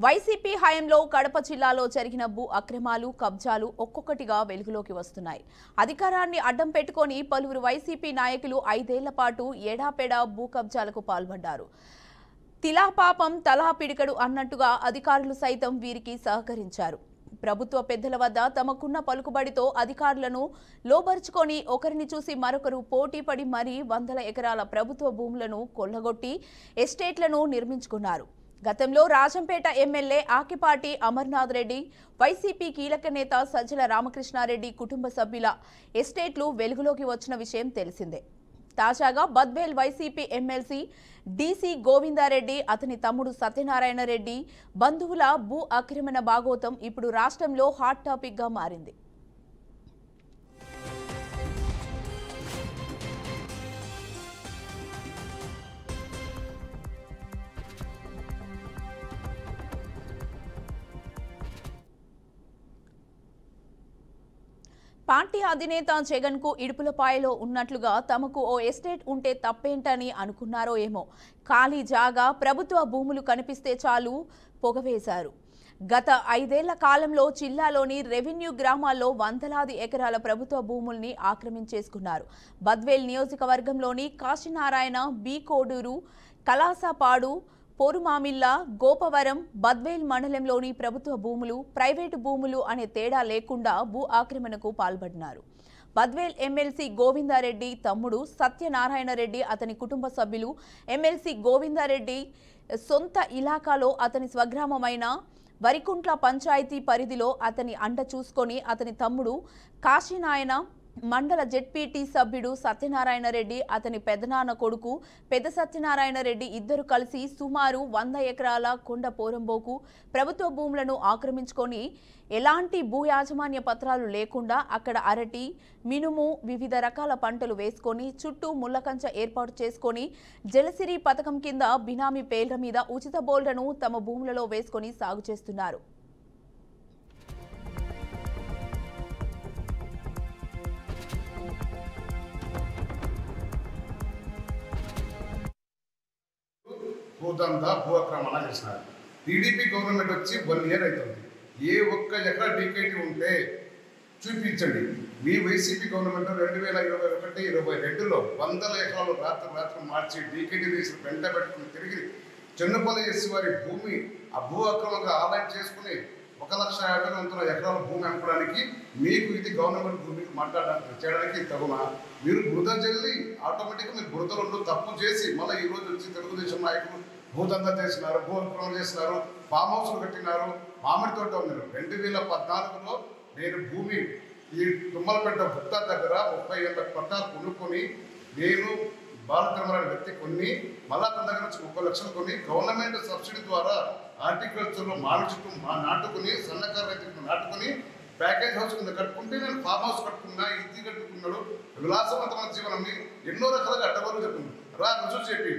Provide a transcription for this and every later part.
YCP హయాంలో కడప జిల్లాలో జరిగిన భూ అక్రమాలు కబ్జాలు ఒక్కొక్కటిగా వెలుగులోకి వస్తున్నాయి. అధికారాన్ని అడ్డం పెట్టుకొని పలువురు వైసీపీ నాయకులు 5 ఏళ్ల పాటు ఏడాపెడా భూ కబ్జాలకు పాల్పడ్డారు. తిలా పాపం తలా పిడికడు అన్నట్టుగా అధికారులు సైతం వీరికి సహకరించారు. ప్రభుత్వ పెద్దల వద్ద తమకున్న పలుకుబడితో అధికారులను లోబర్చుకొని ఒకరిని చూసి మరొకరు పోటీపడి మరీ వందల ఎకరాల ప్రభుత్వ భూములను కొల్లగొట్టి ఎస్టేట్లను నిర్మించుకున్నారు. గతంలో రాజంపేట ఎమ్మెల్యే ఆకిపాటి అమర్నాథ్ రెడ్డి, వైసీపీ కీలక నేత సజ్జల రామకృష్ణారెడ్డి కుటుంబ సభ్యుల ఎస్టేట్లు వెలుగులోకి వచ్చిన విషయం తెలిసిందే. తాజాగా Badvel YCP MLC DC Govindareddy, అతని తమ్ముడు సత్యనారాయణ రెడ్డి బంధువుల భూ ఆక్రమణ భాగోతం ఇప్పుడు రాష్ట్రంలో హాట్ టాపిక్ గా మారింది. పార్టీ అధినేత జగన్ కు ఇడుపులపాయలో ఉన్నట్లుగా తమకు ఓ ఎస్టేట్ ఉంటే తప్పేంటని అనుకున్నారో ఏమో, ఖాళీ జాగా ప్రభుత్వ భూములు కనిపిస్తే చాలు పొగవేశారు. గత 5 ఏళ్ల కాలంలో జిల్లాలోని రెవెన్యూ గ్రామాల్లో వందలాది ఎకరాల ప్రభుత్వ భూముల్ని ఆక్రమించేసుకున్నారు. బద్వేల్ నియోజకవర్గంలోని కాశీనారాయణ, బి కోడూరు, కలాసపాడు, పోరుమామిల్ల, గోపవరం, బద్వేల్ మండలంలోని ప్రభుత్వ భూములు, ప్రైవేటు భూములు అనే తేడా లేకుండా భూ ఆక్రమణకు పాల్పడినారు. బద్వేల్ ఎమ్మెల్సీ గోవిందారెడ్డి తమ్ముడు సత్యనారాయణ రెడ్డి, అతని కుటుంబ సభ్యులు ఎమ్మెల్సీ గోవిందారెడ్డి సొంత ఇలాకాలో అతని స్వగ్రామమైన వరికుంట్ల పంచాయతీ పరిధిలో అతని అండ చూసుకొని అతని తమ్ముడు కాశీనాయన, మండల జెడ్పీటీ సభ్యుడు సత్యనారాయణ రెడ్డి, అతని పెదనాన్న కొడుకు పెద్ద సత్యనారాయణ రెడ్డి ఇద్దరు కలిసి సుమారు 100 ఎకరాల కొండ పోరంబోకు ప్రభుత్వ భూములను ఆక్రమించుకొని ఎలాంటి భూ యాజమాన్య పత్రాలు లేకుండా అక్కడ అరటి, మినుము, వివిధ రకాల పంటలు వేసుకొని చుట్టూ ముళ్లకంచ ఏర్పాటు చేసుకొని జలసిరి పథకం కింద బినామీ పేర్ల మీద ఉచిత బోల్డను తమ భూములలో వేసుకొని సాగు చేస్తున్నారు. భూదందా భూ ఆక్రమణ చేసినారు. టీడీపీ గవర్నమెంట్ వచ్చి 1 ఇయర్ అవుతుంది. ఏ ఒక్క ఎకరా డీకేటీ ఉంటే చూపించండి. మీ వైసీపీ గవర్నమెంట్ 2021-22లో వందల ఎకరాలు రాత్రి మార్చి డీకేటీ తీసి వెంట పెట్టుకుని తిరిగి చెన్నుపల్లి చేసి వారి భూమి ఆ భూ అక్రమంగా ఆదాయం చేసుకుని 1,50,000 ఎకరాల భూమి అమ్ముకోవడానికి మీకు ఇది గవర్నమెంట్ భూమి చేయడానికి తగునా? మీరు బురద జల్లి ఆటోమేటిక్గా మీరు బురదలో తప్పు చేసి మళ్ళీ ఈరోజు వచ్చి తెలుగుదేశం నాయకులు భూదందా చేసినారు, భూ అక్రమణ చేసినారు, ఫామ్ హౌస్లు కట్టినారు, మామిడి తోట ఉన్నారు. 2014లో నేను భూమి ఈ తుమ్మలపేట గుత్తా దగ్గర 30,000 పట్టాలు కొనుక్కొని నేను బాలతిరుమల వ్యక్తి కొన్ని మళ్ళా తన దగ్గర నుంచి 30 లక్షలు కొని గవర్నమెంట్ సబ్సిడీ ద్వారా హార్టికల్చర్లో మామిడి చెట్టు నాటుకుని సన్నకారు రైతులకు నాటుకుని ప్యాకేజ్ హౌస్ కింద కట్టుకుంటే నేను ఫామ్ హౌస్ కట్టుకున్నా, ఇది కట్టుకున్నాడు, విలాసవంతమైన జీవనాన్ని ఎన్నో రకాలుగా అడ్డగోలు చెప్తున్నాను. రుజువు చెప్పి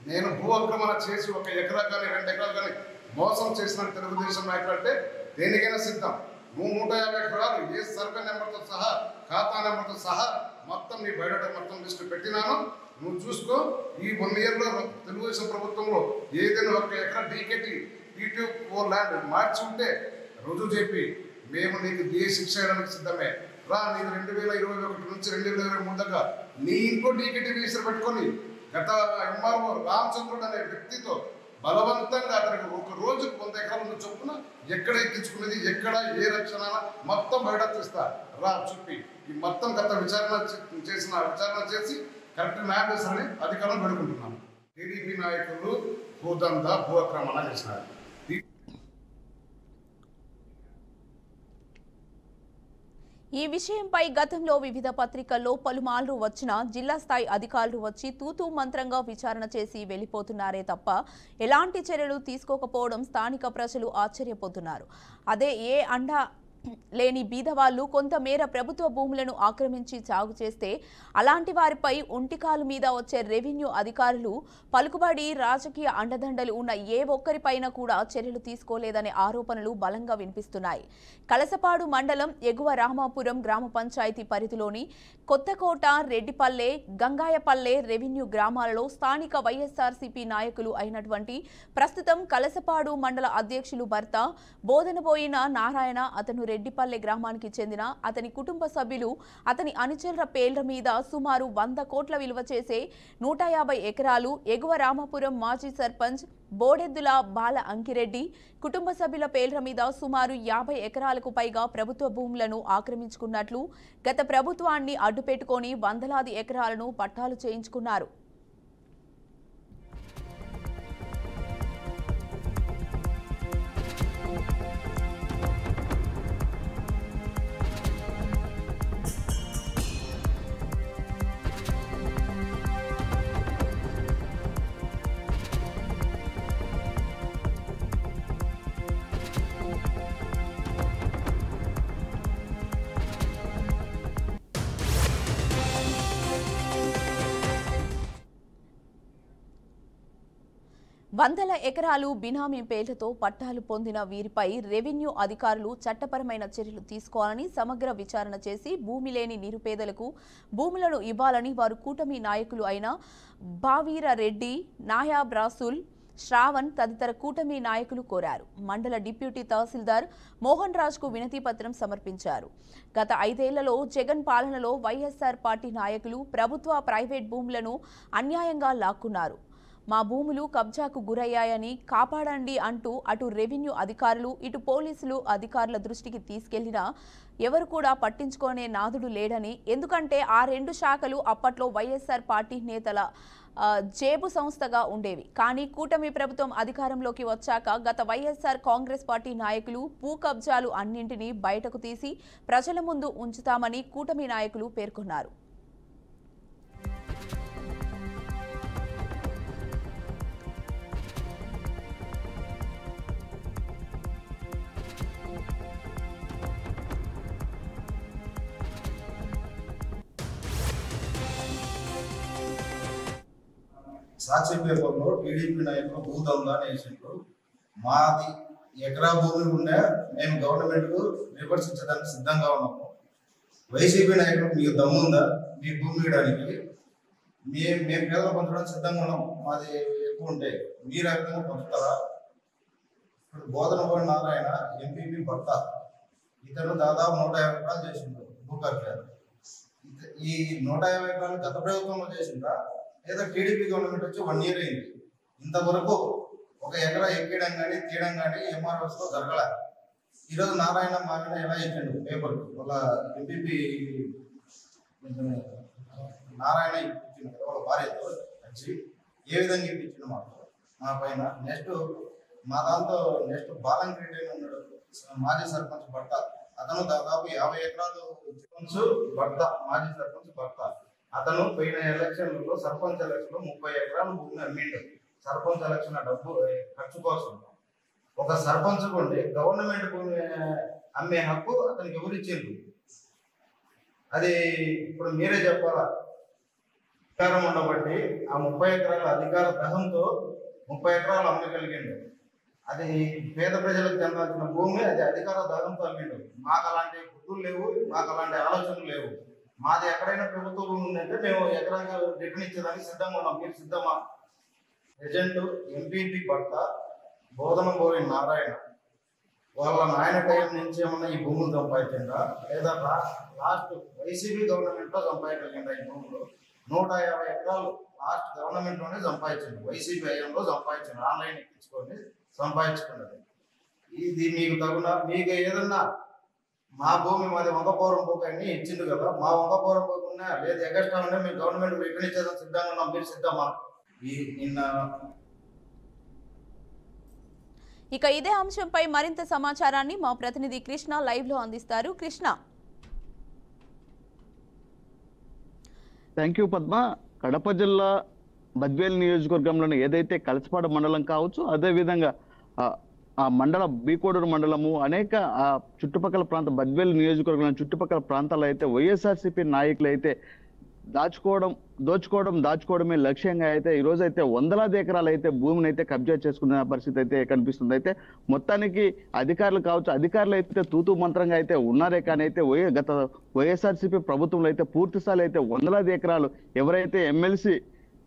నేను భూ ఆక్రమణ చేసి 1 ఎకరా కానీ 2 ఎకరాలు కానీ మోసం చేసిన తెలుగుదేశం నాయకులు అంటే దేనికైనా సిద్ధం. 150 ఎకరాలు ఏ సర్వే నెంబర్తో సహా ఖాతా నెంబర్తో సహా మొత్తం నీ బయోడేటా మొత్తం లిస్టు పెట్టినాను. నువ్వు చూసుకో. ఈ 1 ఇయర్లో తెలుగుదేశం ప్రభుత్వంలో ఏదైనా 1 ఎకరా డీకేటీ టీటీఓ ల్యాండ్ మార్చి ఉంటే రుజువు చెప్పి మేము నీకు ఏ శిక్ష చేయడానికి సిద్ధమే. నీకు 2021 నుంచి 2023 దాకా నీ ఇంట్లో డీకేటీ రిజిస్టర్ పెట్టుకొని గత ఎంఆర్ఓ రామచంద్రుడు అనే వ్యక్తితో బలవంతంగా అతనికి ఒక రోజుకు 100 ఎకరాల చొప్పున ఎక్కడ ఎక్కించుకునేది, ఎక్కడ ఏ రక్షణ మొత్తం బయటకు ఇస్తా చూపి ఈ మొత్తం గత విచారణ చేసి కరెక్ట్ న్యాయం చేస్తారని అధికారులు పెడుకుంటున్నాను. టీడీపీ నాయకులు భూదందా భూ ఆక్రమణ చేసినారు. ఈ విషయంపై గతంలో వివిధ పత్రికల్లో పలుమార్లు వచ్చిన జిల్లా స్థాయి అధికారులు వచ్చి తూతూ మంత్రంగా విచారణ చేసి వెళ్లిపోతున్నారే తప్ప ఎలాంటి చర్యలు తీసుకోకపోవడం స్థానిక ప్రజలు ఆశ్చర్యపోతున్నారు. అదే ఏ అండ లేని బీదవాళ్లు కొంతమేర ప్రభుత్వ భూములను ఆక్రమించి సాగు చేస్తే అలాంటి వారిపై ఒంటికాలు మీద వచ్చే రెవెన్యూ అధికారులు పలుకుబడి రాజకీయ అండదండలు ఉన్న ఏ ఒక్కరిపైన కూడా చర్యలు తీసుకోలేదనే ఆరోపణలు బలంగా వినిపిస్తున్నాయి. కలసపాడు మండలం ఎగువ రామాపురం గ్రామ పంచాయతీ పరిధిలోని కొత్తకోట, రెడ్డిపల్లె, గంగాయపల్లె రెవెన్యూ గ్రామాలలో స్థానిక వైఎస్ఆర్సీపీ నాయకులు అయినటువంటి ప్రస్తుతం కలసపాడు మండల అధ్యక్షులు భర్త బోధనబోయిన నారాయణ, అతను రెడ్డిపల్లె గ్రామానికి చెందిన అతని కుటుంబ సభ్యులు అతని అనుచరుల పేర్ల మీద సుమారు 100 కోట్ల విలువ చేసే 150 ఎకరాలు ఎగువ రామాపురం మాజీ సర్పంచ్ బోడెద్దుల బాల అంకిరెడ్డి కుటుంబ సభ్యుల పేర్ల మీద సుమారు 50 ఎకరాలకు పైగా ప్రభుత్వ భూములను ఆక్రమించుకున్నట్లు గత ప్రభుత్వాన్ని అడ్డుపెట్టుకొని వందలాది ఎకరాలను పట్టాలు చేయించుకున్నారు. వందల ఎకరాలు బినామీ పేర్లతో పట్టాలు పొందిన వీరిపై రెవెన్యూ అధికారులు చట్టపరమైన చర్యలు తీసుకోవాలని, సమగ్ర విచారణ చేసి భూమి లేని నిరుపేదలకు భూములను ఇవ్వాలని వారు కూటమి నాయకులు అయిన భావీర రెడ్డి, నాయాబ్ రాసుల్, శ్రావణ్ తదితర కూటమి నాయకులు కోరారు. మండల డిప్యూటీ తహసీల్దార్ మోహన్ రాజ్కు వినతి పత్రం సమర్పించారు. గత 5 ఏళ్లలో జగన్ పాలనలో వైఎస్ఆర్ పార్టీ నాయకులు ప్రభుత్వ, ప్రైవేట్ భూములను అన్యాయంగా లాక్కున్నారు. మా భూములు కబ్జాకు గురయ్యాయని కాపాడండి అంటూ అటు రెవెన్యూ అధికారులు, ఇటు పోలీసులు అధికారుల దృష్టికి తీసుకెళ్లినా ఎవరు కూడా పట్టించుకునే నాదుడు లేడని, ఎందుకంటే ఆ 2 శాఖలు అప్పట్లో వైఎస్ఆర్ పార్టీ నేతల జేబు సంస్థగా ఉండేవి. కానీ కూటమి ప్రభుత్వం అధికారంలోకి వచ్చాక గత వైఎస్ఆర్ కాంగ్రెస్ పార్టీ నాయకులు భూ కబ్జాలు అన్నింటినీ బయటకు తీసి ప్రజల ముందు ఉంచుతామని కూటమి నాయకులు పేర్కొన్నారు. సాక్షి పేపర్లో టీడీపీ నాయకులు భూదందా వేసిండ్రు. మాది ఎకరా భూమి ఉన్నా మేము గవర్నమెంట్కు విమర్శించడానికి సిద్ధంగా ఉన్నాము. వైసీపీ నాయకులకు మీకు దమ్ముందా మీ భూమి ఇవ్వడానికి? మేము పేదలు పంచడానికి సిద్ధంగా ఉన్నాం. మాది ఎక్కువ ఉంటే మీరు ఆ విధంగా పంచుతారా? ఇప్పుడు బోధనబోయిన నారాయణ ఎంపీపీ భర్త, ఇతను దాదాపు 150 ఎకరాలు చేసిండు భూ కబ్జా. ఈ 150 ఎకరాలు గత ప్రభుత్వంలో చేసిందా లేదా టీడీపీ గవర్నమెంట్ వచ్చి 1 ఇయర్ అయింది. ఇంతవరకు ఒక ఎకరా ఎక్కడం కానీ తీయడం కానీ ఎంఆర్ఎస్లో జరగలే. ఈరోజు నారాయణ మా మీద ఎలా ఇచ్చిండు పేపర్, వాళ్ళ ఎంపీపీ నారాయణ ఇప్పించిండు కదా వాళ్ళ భార్యతో వచ్చి ఏ విధంగా ఇప్పించిండు మా పైన. నెక్స్ట్ మా దాంతో నెక్స్ట్ బాలంకిరెడ్డి ఉన్నాడు, మాజీ సర్పంచ్ భర్త. అతను దాదాపు 50 ఎకరాలు భర్త, మాజీ సర్పంచ్ భర్త. అతను పోయిన ఎలక్షన్లలో సర్పంచ్ ఎలక్షన్ 30 ఎకరాలు భూమిని అమ్మిండు. సర్పంచ్ ఎలక్షన్ డబ్బు ఖర్చు కోసం. ఒక సర్పంచ్ ఉండి గవర్నమెంట్ భూమి అమ్మే హక్కు అతనికి ఎవరు ఇచ్చిండ్రు? అది ఇప్పుడు మీరే చెప్పాలా. అధికారం ఉండబట్టి ఆ 30 ఎకరాల అధికార దహంతో 30 ఎకరాలు అమ్మగలిగిండు. అది పేద ప్రజలకు చెందాల్సిన భూమి, అది అధికార దహంతో అమ్మిండు. మాకు అలాంటి బుద్ధులు లేవు, మాకు అలాంటి ఆలోచనలు లేవు. మాది ఎక్కడైనా ప్రభుత్వ భూమి ఉందంటే మేము ఎకరాగా రిటర్న్ ఇచ్చేదానికి సిద్ధంగా ఉన్నాం. మీరు సిద్ధమా? ఏజెంట్ ఎంపీపీ భర్త బోధనబోయిన నారాయణ వాళ్ళ నాయన టైం నుంచి ఏమన్నా ఈ భూములు సంపాదించిందా లేదా లాస్ట్ వైసీపీ గవర్నమెంట్లో సంపాదించగలిగిందా? ఈ భూములు 150 ఎకరాలు లాస్ట్ గవర్నమెంట్లోనే సంపాదించింది. వైసీపీ హయాంలో సంపాదించింది, ఆన్లైన్ ఎక్కించుకొని సంపాదించుకున్నది. ఇది మీకు తగున? మీకు ఏదన్నా మా భూమి మాది వంగపౌరం భూమి అన్ని ఇచ్చింది కదా, మా వంగపౌరం భూమి ఉన్నా లేదు ఎగస్ట్రా ఉన్నా మేము గవర్నమెంట్ రిటర్న్ ఇచ్చేదానికి సిద్ధంగా ఉన్నాం. మీరు సిద్ధమా? ఇక ఇదే అంశంపై మరింత సమాచారాన్ని మా ప్రతినిధి కృష్ణ లైవ్ లో అందిస్తారు. కృష్ణ. Thank you Padma. కడప జిల్లా బద్వేల్ నియోజకవర్గంలోని ఏదైతే కలసపాడు మండలం కావచ్చు, అదేవిధంగా ఆ మండల బీకోడూరు మండలము అనేక ఆ చుట్టుపక్కల ప్రాంత బద్వేలు నియోజకవర్గం చుట్టుపక్కల ప్రాంతాల్లో అయితే వైఎస్ఆర్సీపీ నాయకులు అయితే దాచుకోవడమే లక్ష్యంగా అయితే ఈ రోజు అయితే వందలాది ఎకరాలు అయితే భూమిని అయితే కబ్జా చేసుకున్న పరిస్థితి అయితే కనిపిస్తుంది. అయితే మొత్తానికి అధికారులు అయితే తూతూ మంత్రంగా అయితే ఉన్నారే కానీ అయితే గత వైఎస్ఆర్సీపీ ప్రభుత్వంలో అయితే పూర్తిస్థాయి అయితే వందలాది ఎకరాలు ఎవరైతే ఎమ్మెల్సీ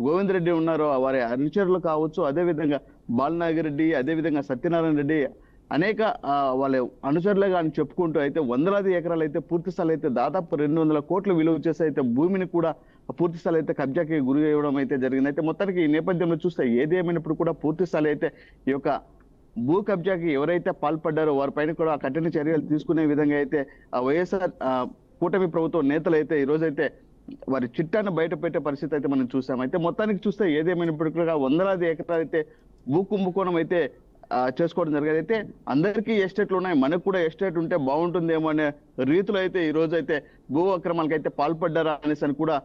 గోవింద్ రెడ్డి ఉన్నారో వారి అనుచరులు కావచ్చు, అదేవిధంగా బాలనాగిరెడ్డి, అదేవిధంగా సత్యనారాయణ రెడ్డి అనేక వాళ్ళ అనుచరులుగా అని చెప్పుకుంటూ అయితే వందలాది ఎకరాలు అయితే పూర్తిస్థాయి అయితే దాదాపు 200 కోట్లు విలువ చేసి అయితే భూమిని కూడా పూర్తిస్థాయి అయితే కబ్జాకి గురి అవ్వడం అయితే జరిగింది. అయితే మొత్తానికి ఈ నేపథ్యంలో చూస్తే ఏది ఏమైనప్పుడు కూడా పూర్తిస్థాయి అయితే ఈ యొక్క భూ కబ్జాకి ఎవరైతే పాల్పడ్డారో వారిపైన కూడా కఠిన చర్యలు తీసుకునే విధంగా అయితే వైఎస్ఆర్ కూటమి ప్రభుత్వం నేతలు అయితే ఈ రోజైతే వారి చిట్టాన్ని బయట పెట్టే పరిస్థితి అయితే మనం చూసాం. అయితే మొత్తానికి చూస్తే ఏదేమైనప్పుడు కూడా వందలాది ఎకరాలు అయితే భూ కుంభకోణం అయితే చేసుకోవడం జరిగేది. అయితే అందరికీ ఎస్టేట్లు ఉన్నాయి, మనకు కూడా ఎస్టేట్ ఉంటే బాగుంటుందేమో అనే రీతిలో అయితే ఈ రోజు అయితే భూ అక్రమాలకు అయితే పాల్పడ్డారా అనేసి అని కూడా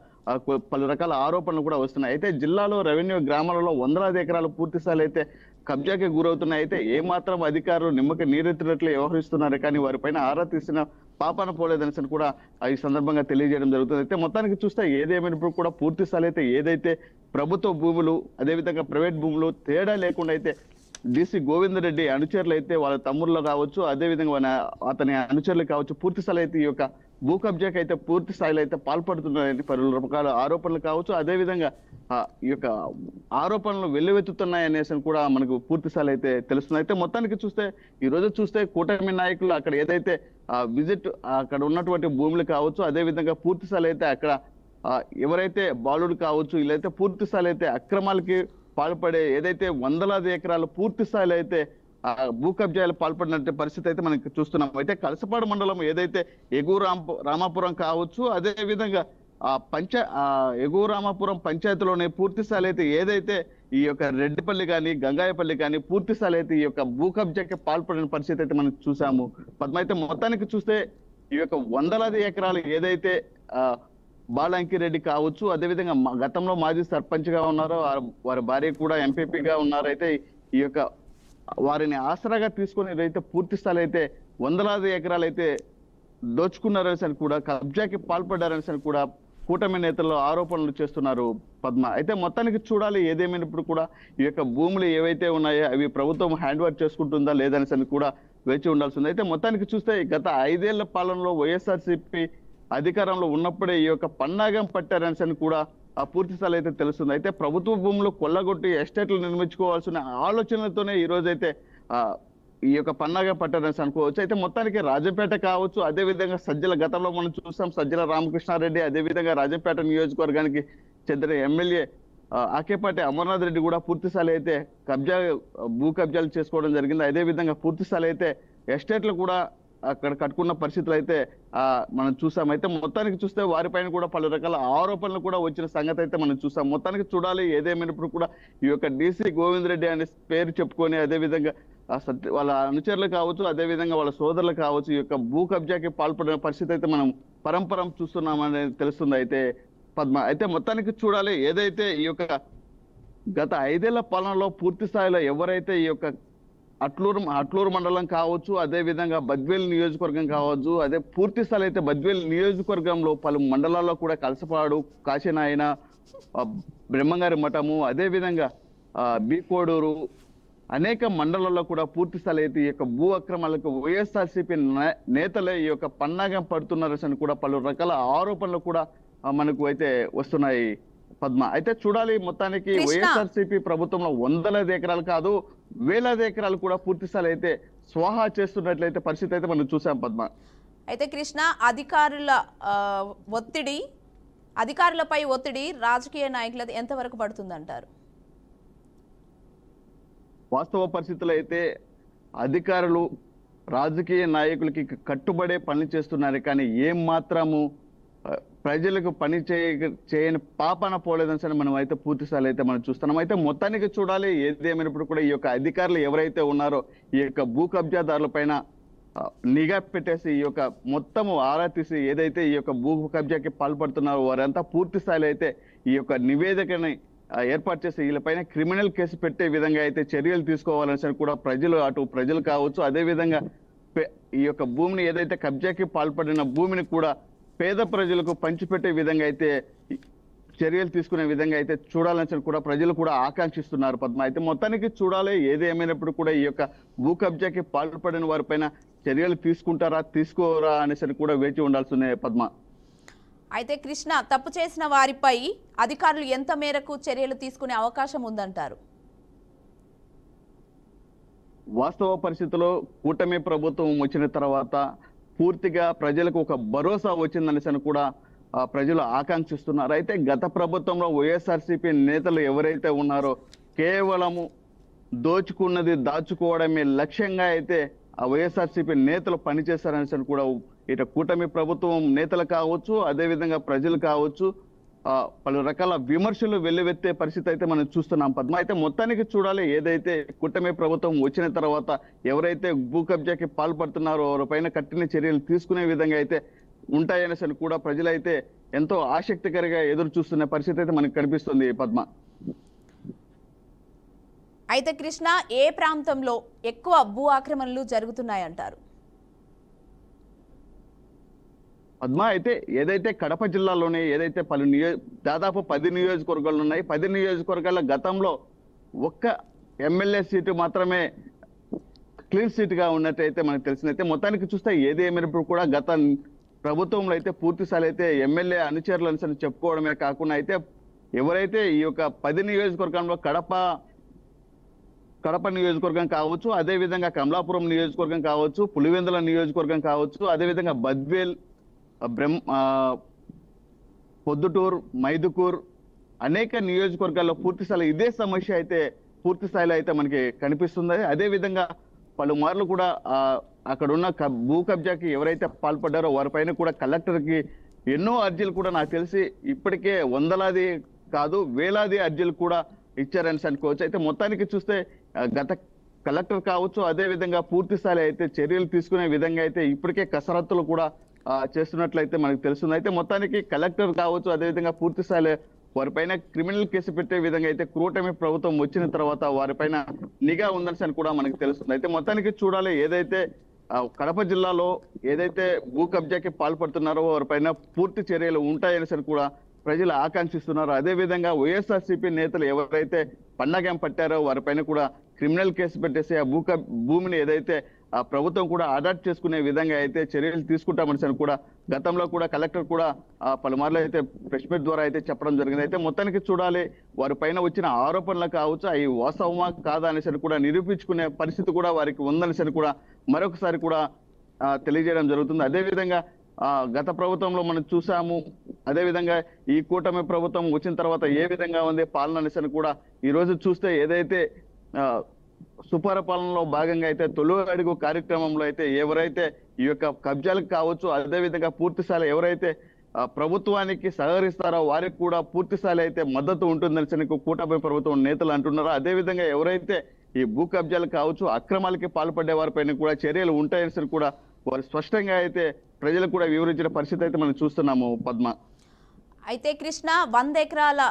పలు రకాల ఆరోపణలు కూడా వస్తున్నాయి. అయితే జిల్లాలో రెవెన్యూ గ్రామాలలో వందలాది ఎకరాలు పూర్తిస్థాయిలో అయితే కబ్జాకి గురవుతున్నాయి. అయితే ఏ మాత్రం అధికారులు నిమ్మకి నీరెత్తినట్లు వ్యవహరిస్తున్నారు కానీ వారిపైన ఆరా తీసిన పాపాన పోలేదనేసి కూడా ఈ సందర్భంగా తెలియజేయడం జరుగుతుంది. అయితే మొత్తానికి చూస్తే ఏదేమైనప్పుడు కూడా పూర్తిస్థాయిలో అయితే ఏదైతే ప్రభుత్వ భూములు అదేవిధంగా ప్రైవేట్ భూములు తేడా లేకుండా అయితే డిసి గోవింద్ రెడ్డి అనుచరులు అయితే వాళ్ళ తమ్ముళ్ళు కావచ్చు, అదేవిధంగా అతని అనుచరులు కావచ్చు పూర్తిస్థాయిలో అయితే ఈ యొక్క భూ కబ్జాకి అయితే పూర్తి స్థాయిలో అయితే పాల్పడుతున్నాయని పలు రకాల ఆరోపణలు కావచ్చు, అదేవిధంగా ఈ యొక్క ఆరోపణలు వెల్లువెత్తుతున్నాయి అనేసి కూడా మనకు పూర్తి స్థాయిలో అయితే తెలుస్తుంది. అయితే మొత్తానికి చూస్తే ఈ రోజు చూస్తే కూటమి నాయకులు అక్కడ ఏదైతే విజిట్ అక్కడ ఉన్నటువంటి భూములు కావచ్చు, అదేవిధంగా పూర్తి స్థాయిలో అయితే అక్కడ ఎవరైతే బాలుడు కావచ్చు వీళ్ళైతే పూర్తి స్థాయిలో అయితే అక్రమాలకి పాల్పడే ఏదైతే వందలాది ఎకరాలు పూర్తి స్థాయిలో అయితే భూ కబ్జాలు పాల్పడిన పరిస్థితి అయితే మనం చూస్తున్నాం. అయితే కలసపాడు మండలం ఏదైతే ఎగువ రామాపురం కావచ్చు, అదే విధంగా ఎగువ రామాపురం పంచాయతీలోనే పూర్తి స్థాయిలో అయితే ఏదైతే ఈ యొక్క రెడ్డిపల్లి కానీ గంగాయపల్లి కానీ పూర్తి స్థాయిలో అయితే ఈ యొక్క భూ కబ్జాకి పాల్పడిన పరిస్థితి అయితే మనం చూసాము. అయితే మొత్తానికి చూస్తే ఈ యొక్క వందలాది ఎకరాలు ఏదైతే బాలంకిరెడ్డి కావచ్చు, అదేవిధంగా గతంలో మాజీ సర్పంచ్ గా ఉన్నారో వారి భార్య కూడా ఎంపీపీగా ఉన్నారు. అయితే ఈ యొక్క వారిని ఆసరాగా తీసుకొని అయితే పూర్తి స్థాయిలో అయితే వందలాది ఎకరాలు అయితే దోచుకున్నారని కూడా కబ్జాకి పాల్పడ్డారని కూడా కూటమి నేతలు ఆరోపణలు చేస్తున్నారు పద్మ. అయితే మొత్తానికి చూడాలి ఏదేమైనప్పుడు కూడా ఈ యొక్క భూములు ఏవైతే ఉన్నాయో అవి ప్రభుత్వం హ్యాండ్ ఓవర్ చేసుకుంటుందా లేదనేసి కూడా వేచి ఉండాల్సింది. అయితే మొత్తానికి చూస్తే గత 5 ఏళ్ల పాలనలో వైఎస్ఆర్సీపీ అధికారంలో ఉన్నప్పుడే ఈ యొక్క పన్నాగం పట్టారని కూడా పూర్తి స్థాయిలో అయితే తెలుస్తుంది. అయితే ప్రభుత్వ భూములు కొల్లగొట్టి ఎస్టేట్లు నిర్మించుకోవాల్సిన ఆలోచనలతోనే ఈ రోజైతే ఈ యొక్క పన్నాగం పట్టారని అనుకోవచ్చు. అయితే మొత్తానికి రాజంపేట కావచ్చు, అదేవిధంగా సజ్జల గతంలో మనం చూసాం సజ్జల రామకృష్ణారెడ్డి, అదేవిధంగా రాజంపేట నియోజకవర్గానికి చెందిన ఎమ్మెల్యే ఆకేపాటి అమర్నాథ్ రెడ్డి కూడా పూర్తి స్థాయిలో అయితే భూ కబ్జాలు చేసుకోవడం జరిగింది. అదేవిధంగా పూర్తి స్థాయిలో అయితే ఎస్టేట్లు కూడా అక్కడ కట్టుకున్న పరిస్థితులు అయితే మనం చూసాం. అయితే మొత్తానికి చూస్తే వారిపైన కూడా పలు రకాల ఆరోపణలు కూడా వచ్చిన సంగతి అయితే మనం చూసాం. మొత్తానికి చూడాలి ఏదేమైనప్పుడు కూడా ఈ యొక్క డిసి గోవింద్ రెడ్డి అనే పేరు చెప్పుకొని అదేవిధంగా వాళ్ళ అనుచరులు కావచ్చు, అదేవిధంగా వాళ్ళ సోదరులు కావచ్చు ఈ యొక్క భూ కబ్జాకి పాల్పడిన పరిస్థితి అయితే మనం పరంపరం చూస్తున్నామనేది తెలుస్తుంది. అయితే పద్మ అయితే మొత్తానికి చూడాలి ఏదైతే ఈ యొక్క గత 5 ఏళ్ల పాలనలో పూర్తి స్థాయిలో ఎవరైతే ఈ యొక్క అట్లూరు మండలం కావచ్చు, అదే విధంగా బద్వేల్ నియోజకవర్గం కావచ్చు, అదే పూర్తి స్థాయి అయితే బద్వేల్ నియోజకవర్గంలో పలు మండలాల్లో కూడా కలసపాడు, కాశీనాయన, బ్రహ్మంగారి మఠము, అదే విధంగా బీకోడూరు అనేక మండలాల్లో కూడా పూర్తి స్థాయి అయితే ఈ యొక్క భూ అక్రమాలకు వైఎస్ఆర్సీపీ నేతలే ఈ యొక్క పన్నాగం పడుతున్నారని కూడా పలు రకాల ఆరోపణలు కూడా మనకు అయితే వస్తున్నాయి పద్మ. అయితే చూడాలి మొత్తానికి వైఎస్ఆర్సీపీ ప్రభుత్వంలో వందలాది ఎకరాలు కాదు వేలాది ఎకరాలు కూడా పూర్తి స్థాయి అయితే స్వాహా చేస్తున్నట్లయితే పరిస్థితి అయితే మనం చూసాం పద్మ. అయితే కృష్ణ అధికారులపై ఒత్తిడి రాజకీయ నాయకులది ఎంతవరకు పడుతుందంటారు? వాస్తవ పరిస్థితులు అయితే అధికారులు రాజకీయ నాయకులకి కట్టుబడే పనులు చేస్తున్నారు కానీ ఏం మాత్రము ప్రజలకు పని చేయని పాపన పోలేదని మనం అయితే పూర్తి స్థాయిలో అయితే మనం చూస్తున్నాం. అయితే మొత్తానికి చూడాలి ఏదేమైనప్పుడు కూడా ఈ యొక్క అధికారులు ఎవరైతే ఉన్నారో ఈ యొక్క భూ కబ్జాదారుల పైన నిఘా పెట్టేసి ఈ యొక్క మొత్తము ఆరా తీసి ఏదైతే ఈ యొక్క భూ కబ్జాకి పాల్పడుతున్నారో వారంతా పూర్తి స్థాయిలో అయితే ఈ యొక్క నివేదికని ఏర్పాటు చేసి వీళ్ళపైన క్రిమినల్ కేసు పెట్టే విధంగా అయితే చర్యలు తీసుకోవాలని కూడా ప్రజలు అటు ప్రజలు కావచ్చు, అదే విధంగా ఈ యొక్క భూమిని ఏదైతే కబ్జాకి పాల్పడిన భూమిని కూడా పేద ప్రజలకు పంచిపెట్టే విధంగా అయితే చర్యలు తీసుకునే విధంగా అయితే చూడాలని కూడా ప్రజలు కూడా ఆకాంక్షిస్తున్నారు పద్మ. అయితే మొత్తానికి చూడాలి, ఏది ఏమైనప్పుడు కూడా ఈ యొక్క భూ కబ్జాకి పాల్పడిన వారిపైన చర్యలు తీసుకుంటారా తీసుకోరా అనేసి కూడా వేచి ఉండాల్సిందే పద్మ. అయితే కృష్ణ, తప్పు చేసిన వారిపై అధికారులు ఎంత మేరకు చర్యలు తీసుకునే అవకాశం ఉందంటారు? వాస్తవ పరిస్థితుల్లో కూటమి ప్రభుత్వం వచ్చిన తర్వాత పూర్తిగా ప్రజలకు ఒక భరోసా వచ్చిందనేసి కూడా ప్రజలు ఆకాంక్షిస్తున్నారు. అయితే గత ప్రభుత్వంలో వైఎస్ఆర్సీపీ నేతలు ఎవరైతే ఉన్నారో కేవలము దోచుకున్నది దాచుకోవడమే లక్ష్యంగా అయితే ఆ వైఎస్ఆర్సీపీ నేతలు పనిచేస్తారనేసి కూడా ఇటు కూటమి ప్రభుత్వం నేతలు కావచ్చు, అదేవిధంగా ప్రజలు కావచ్చు, పలు రకాల విమర్శలు వెల్లువెత్తే పరిస్థితి అయితే మనం చూస్తున్నాం పద్మ. అయితే మొత్తానికి చూడాలి, ఏదైతే కూటమి ప్రభుత్వం వచ్చిన తర్వాత ఎవరైతే భూ కబ్జాకి పాల్పడుతున్నారో వారిపైన కఠిన చర్యలు తీసుకునే విధంగా అయితే ఉంటాయనేసి కూడా ప్రజలైతే ఎంతో ఆసక్తికరంగా ఎదురు చూస్తున్న పరిస్థితి అయితే మనకు కనిపిస్తుంది పద్మ. అయితే కృష్ణ, ఏ ప్రాంతంలో ఎక్కువ భూ ఆక్రమణలు జరుగుతున్నాయంటారు? పద్మ, అయితే ఏదైతే కడప జిల్లాలోనే ఏదైతే దాదాపు 10 నియోజకవర్గాలు ఉన్నాయి. 10 నియోజకవర్గాల గతంలో ఒక్క ఎమ్మెల్యే సీటు మాత్రమే క్లీన్ సీట్ గా ఉన్నట్టయితే మనకు తెలిసిందైతే మొత్తానికి చూస్తే ఏది ఏమైనప్పుడు కూడా గత ప్రభుత్వంలో అయితే పూర్తి స్థాయి అయితే ఎమ్మెల్యే అనుచరులు అని చెప్పుకోవడమే కాకుండా అయితే ఎవరైతే ఈ యొక్క 10 నియోజకవర్గంలో కడప నియోజకవర్గం కావచ్చు, అదే విధంగా కమలాపురం నియోజకవర్గం కావచ్చు, పులివెందుల నియోజకవర్గం కావచ్చు, అదేవిధంగా బద్వేల్, పొద్దుటూరు, మైదుకూర్ అనేక నియోజకవర్గాల్లో పూర్తి స్థాయిలో ఇదే సమస్య అయితే పూర్తి స్థాయిలో అయితే మనకి కనిపిస్తుంది. అదే విధంగా పలుమార్లు కూడా అక్కడ ఉన్న భూ కబ్జాకి ఎవరైతే పాల్పడ్డారో వారిపైన కూడా కలెక్టర్కి ఎన్నో అర్జీలు కూడా నాకు తెలిసి ఇప్పటికే వందలాది కాదు వేలాది అర్జీలు కూడా ఇచ్చారని అనుకోవచ్చు. అయితే మొత్తానికి చూస్తే గత కలెక్టర్ కావచ్చు, అదే విధంగా పూర్తి స్థాయిలో అయితే చర్యలు తీసుకునే విధంగా అయితే ఇప్పటికే కసరత్తులు కూడా చేస్తున్నట్లయితే మనకు తెలుస్తుంది. అయితే మొత్తానికి కలెక్టర్ కావచ్చు, అదేవిధంగా పూర్తి స్థాయిలో వారిపైన క్రిమినల్ కేసు పెట్టే విధంగా అయితే కూటమి ప్రభుత్వం వచ్చిన తర్వాత వారిపైన నిఘా ఉందని కూడా మనకు తెలుస్తుంది. అయితే మొత్తానికి చూడాలి, ఏదైతే కడప జిల్లాలో ఏదైతే భూ కబ్జాకి పాల్పడుతున్నారో వారిపైన పూర్తి చర్యలు ఉంటాయని కూడా ప్రజలు ఆకాంక్షిస్తున్నారు. అదే విధంగా వైఎస్ఆర్సీపీ నేతలు ఎవరైతే పండగం పట్టారో వారిపైన కూడా క్రిమినల్ కేసు పెట్టేసి ఆ భూమిని ఏదైతే ఆ ప్రభుత్వం కూడా అడాప్ట్ చేసుకునే విధంగా అయితే చర్యలు తీసుకుంటామని కూడా గతంలో కూడా కలెక్టర్ కూడా పలుమార్లు అయితే ప్రెస్ మీట్ ద్వారా అయితే చెప్పడం జరిగింది. అయితే మొత్తానికి చూడాలి, వారి పైన వచ్చిన ఆరోపణలు కావచ్చు అవి వాస్తవమా కాదా అనేసి కూడా నిరూపించుకునే పరిస్థితి కూడా వారికి ఉందనేసి కూడా మరొకసారి కూడా తెలియజేయడం జరుగుతుంది. అదే విధంగా గత ప్రభుత్వంలో మనం చూసాము, అదే విధంగా ఈ కూటమి ప్రభుత్వం వచ్చిన తర్వాత ఏ విధంగా ఉంది పాలన అనేసి కూడా ఈ రోజు చూస్తే ఏదైతే సుపరిపాలనలో భాగంగా అయితే తొలి అడుగు కార్యక్రమంలో అయితే ఎవరైతే ఈ యొక్క కబ్జాలకు కావచ్చు, అదే విధంగా పూర్తి స్థాయిలో ఎవరైతే ప్రభుత్వానికి సహకరిస్తారో వారికి కూడా పూర్తి స్థాయిలో అయితే మద్దతు ఉంటుందని కూటమి ప్రభుత్వం నేతలు అంటున్నారో, అదే విధంగా ఎవరైతే ఈ భూ కబ్జాలు కావచ్చు అక్రమాలకి పాల్పడే వారిపైన కూడా చర్యలు ఉంటాయని కూడా వారు స్పష్టంగా అయితే ప్రజలకు కూడా వివరించిన పరిస్థితి అయితే మనం చూస్తున్నాము పద్మ. అయితే కృష్ణ, 100 ఎకరాల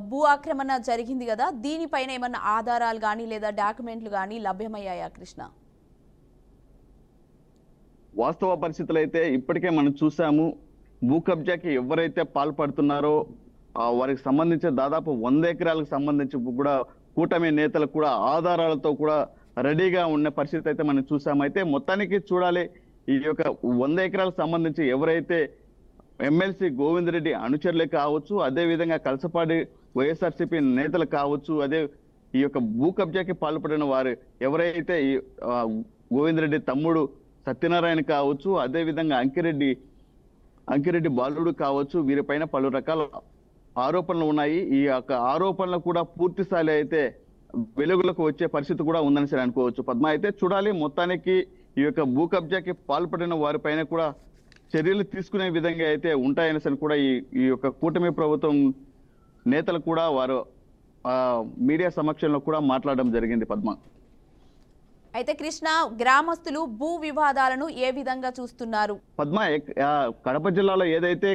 భూ ఆక్రమణ జరిగింది కదా, దీనిపైన ఏమన్నా ఆధారాలు కానీ లేదా డాక్యుమెంట్లు కానీ లభ్యమయ్యాయా కృష్ణ? వాస్తవ పరిస్థితులు అయితే ఇప్పటికే మనం చూసాము, భూ కబ్జాకి ఎవరైతే పాల్పడుతున్నారో వారికి సంబంధించిన దాదాపు 100 ఎకరాలకు సంబంధించి కూడా కూటమి నేతలు కూడా ఆధారాలతో కూడా రెడీగా ఉన్న పరిస్థితి అయితే మనం చూసాము. అయితే మొత్తానికి చూడాలి, ఈ యొక్క 100 ఎకరాలకు సంబంధించి ఎవరైతే ఎమ్మెల్సీ గోవింద్ రెడ్డి అనుచరులే కావచ్చు, అదే విధంగా కలసపాడి వైఎస్ఆర్సీపీ నేతలు కావచ్చు, అదే ఈ యొక్క భూ కబ్జాకి పాల్పడిన వారు ఎవరైతే ఈ గోవింద్ రెడ్డి తమ్ముడు సత్యనారాయణ కావచ్చు, అదే విధంగా అంకిరెడ్డి బాలుడు కావచ్చు, వీరిపైన పలు రకాల ఆరోపణలు ఉన్నాయి. ఈ యొక్క ఆరోపణలు కూడా పూర్తి స్థాయిలో అయితే వెలుగులకు వచ్చే పరిస్థితి కూడా ఉందని సరే అనుకోవచ్చు పద్మ. అయితే చూడాలి, మొత్తానికి ఈ యొక్క భూ కబ్జాకి పాల్పడిన వారిపైన కూడా చర్యలు తీసుకునే విధంగా అయితే ఉంటాయని కూడా ఈ యొక్క కూటమి ప్రభుత్వం నేతలు కూడా వారు మీడియా సమక్షంలో కూడా మాట్లాడడం జరిగింది పద్మ. అయితే కృష్ణ, గ్రామస్తులు భూ వివాదాలను ఏ విధంగా చూస్తున్నారు? పద్మ, కడప జిల్లాలో ఏదైతే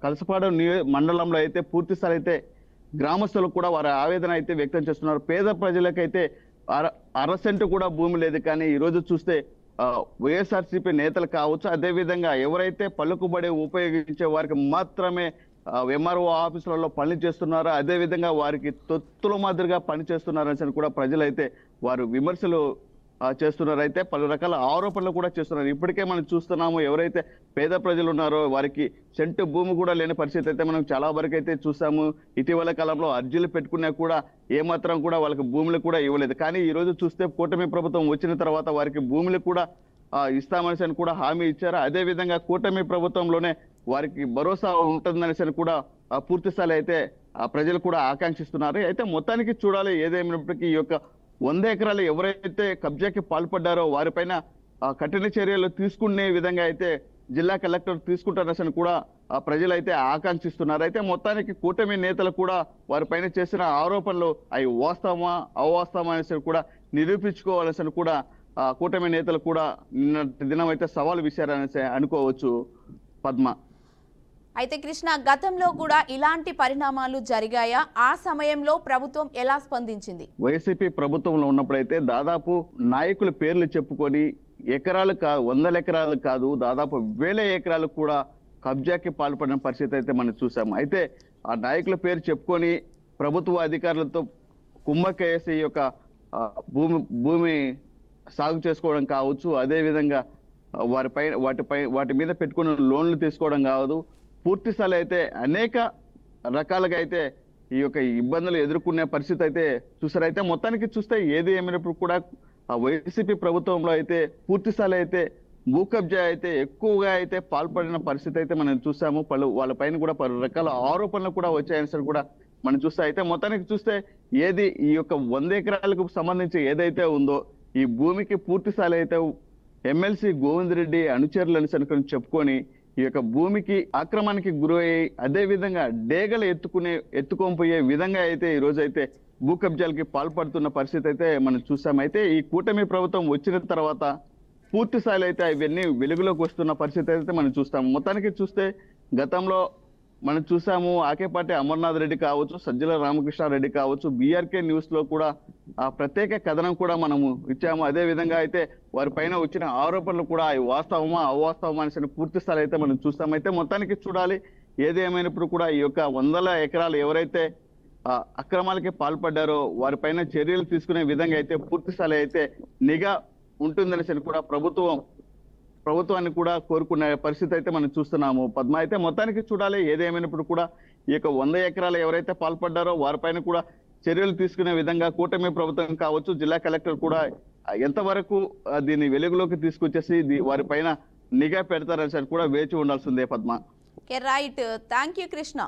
కలసపాడు మండలంలో అయితే పూర్తి స్థాయి అయితే గ్రామస్తులు కూడా వారి ఆవేదన అయితే వ్యక్తం చేస్తున్నారు. పేద ప్రజలకైతే అరసెంటు కూడా భూమి లేదు. కానీ ఈ రోజు చూస్తే వైఎస్ఆర్సీపీ నేతలు కావచ్చు, అదే విధంగా ఎవరైతే పలుకుబడి ఉపయోగించే వారికి మాత్రమే ఎంఆర్ఓ ఆఫీసులలో పని చేస్తున్నారో, అదే విధంగా వారికి తొత్తుల మాదిరిగా పని చేస్తున్నారని కూడా ప్రజలైతే వారు విమర్శలు చేస్తున్నారు. అయితే పలు రకాల ఆరోపణలు కూడా చేస్తున్నారు. ఇప్పటికే మనం చూస్తున్నాము, ఎవరైతే పేద ప్రజలు ఉన్నారో వారికి సెంటు భూమి కూడా లేని పరిస్థితి అయితే మనం చాలా వరకు అయితే చూసాము. ఇటీవల కాలంలో అర్జీలు పెట్టుకున్నా కూడా ఏమాత్రం కూడా వాళ్ళకి భూములు కూడా ఇవ్వలేదు. కానీ ఈ రోజు చూస్తే కూటమి ప్రభుత్వం వచ్చిన తర్వాత వారికి భూములు కూడా ఇస్తామని కూడా హామీ ఇచ్చారు. అదే విధంగా కూటమి ప్రభుత్వంలోనే వారికి భరోసా ఉంటుందనేసి కూడా పూర్తి స్థాయి అయితే ప్రజలు కూడా ఆకాంక్షిస్తున్నారు. అయితే మొత్తానికి చూడాలి, ఏదేమైనప్పటికీ ఈ యొక్క 100 ఎకరాలు ఎవరైతే కబ్జాకి పాల్పడ్డారో వారిపైన కఠిన చర్యలు తీసుకునే విధంగా అయితే జిల్లా కలెక్టర్ తీసుకుంటారని కూడా ప్రజలైతే ఆకాంక్షిస్తున్నారు. అయితే మొత్తానికి కూటమి నేతలు కూడా వారిపైన చేసిన ఆరోపణలు అవి వాస్తవమా అవాస్తవమా అనేసి కూడా నిరూపించుకోవాల్సిన కూడా కూటమి నేతలు కూడా నిన్న దినం అయితే సవాల్ విసిరారనేసి అనుకోవచ్చు పద్మ. అయితే కృష్ణ, గతంలో కూడా ఇలాంటి పరిణామాలు జరిగాయా? ఆ సమయంలో ప్రభుత్వం ఎలా స్పందించింది? వైసీపీ ప్రభుత్వంలో ఉన్నప్పుడైతే దాదాపు నాయకుల పేర్లు చెప్పుకొని ఎకరాలు 100 ఎకరాలు కాదు, దాదాపు 1000 ఎకరాలు కూడా కబ్జాకి పాల్పడిన పరిస్థితి అయితే మనం చూసాము. అయితే ఆ నాయకుల పేరు చెప్పుకొని ప్రభుత్వ అధికారులతో కుమ్మకేసి యొక్క భూమి సాగు చేసుకోవడం కావచ్చు, అదే విధంగా వాటి మీద పెట్టుకున్న లోన్లు తీసుకోవడం కావదు, పూర్తి స్థాయి అయితే అనేక రకాలుగా అయితే ఈ యొక్క ఇబ్బందులు ఎదుర్కొనే పరిస్థితి అయితే చూసారు. అయితే మొత్తానికి చూస్తే ఏది ఏమైనప్పుడు కూడా వైసీపీ ప్రభుత్వంలో అయితే పూర్తి స్థాయి అయితే భూ కబ్జా అయితే ఎక్కువగా అయితే పాల్పడిన పరిస్థితి అయితే మనం చూసాము. వాళ్ళపైన కూడా పలు రకాల ఆరోపణలు కూడా వచ్చాయని కూడా మనం చూస్తే, అయితే మొత్తానికి చూస్తే ఏది ఈ యొక్క 100 ఎకరాలకు సంబంధించి ఏదైతే ఉందో ఈ భూమికి పూర్తి స్థాయి అయితే ఎమ్మెల్సీ గోవింద్ రెడ్డి అనుచరులను చెప్పుకొని ఈ యొక్క భూమికి ఆక్రమణకి గురయ్యి అదే విధంగా డేగలు ఎత్తుకొని పోయే విధంగా అయితే ఈ రోజు అయితే భూ కబ్జాలకి పాల్పడుతున్న పరిస్థితి అయితే మనం చూసాం. అయితే ఈ కూటమి ప్రభుత్వం వచ్చిన తర్వాత పూర్తి స్థాయిలో అయితే ఇవన్నీ వెలుగులోకి వస్తున్న పరిస్థితి అయితే మనం చూస్తాము. మొత్తానికి చూస్తే గతంలో మనం చూసాము, ఆకేపాటి అమర్నాథ్ రెడ్డి కావచ్చు, సజ్జల రామకృష్ణారెడ్డి కావచ్చు, బీఆర్కే న్యూస్ లో కూడా ఆ ప్రత్యేక కథనం కూడా మనము ఇచ్చాము. అదే విధంగా అయితే వారి పైన వచ్చిన ఆరోపణలు కూడా వాస్తవమా అవాస్తవమా అని పూర్తి స్థాయి అయితే మనం చూస్తాం. అయితే మొత్తానికి చూడాలి, ఏది ఏమైనప్పుడు కూడా ఈ యొక్క 100 ఎకరాలు ఎవరైతే అక్రమాలకి పాల్పడ్డారో వారిపైన చర్యలు తీసుకునే విధంగా అయితే పూర్తి స్థాయి అయితే నిఘా ఉంటుందనేసి కూడా ప్రభుత్వాన్ని కూడా కోరుకునే పరిస్థితి అయితే మనం చూస్తున్నాము పద్మ. అయితే మొత్తానికి చూడాలి, ఏదేమైనప్పుడు కూడా ఈ యొక్క 100 ఎకరాలు ఎవరైతే పాల్పడ్డారో వారిపైన కూడా చర్యలు తీసుకునే విధంగా కూటమి ప్రభుత్వం కావచ్చు, జిల్లా కలెక్టర్ కూడా ఎంతవరకు దీన్ని వెలుగులోకి తీసుకొచ్చేసి వారిపైన నిఘా పెడతారని కూడా వేచి ఉండాల్సిందే Padma. Right, thank you Krishna.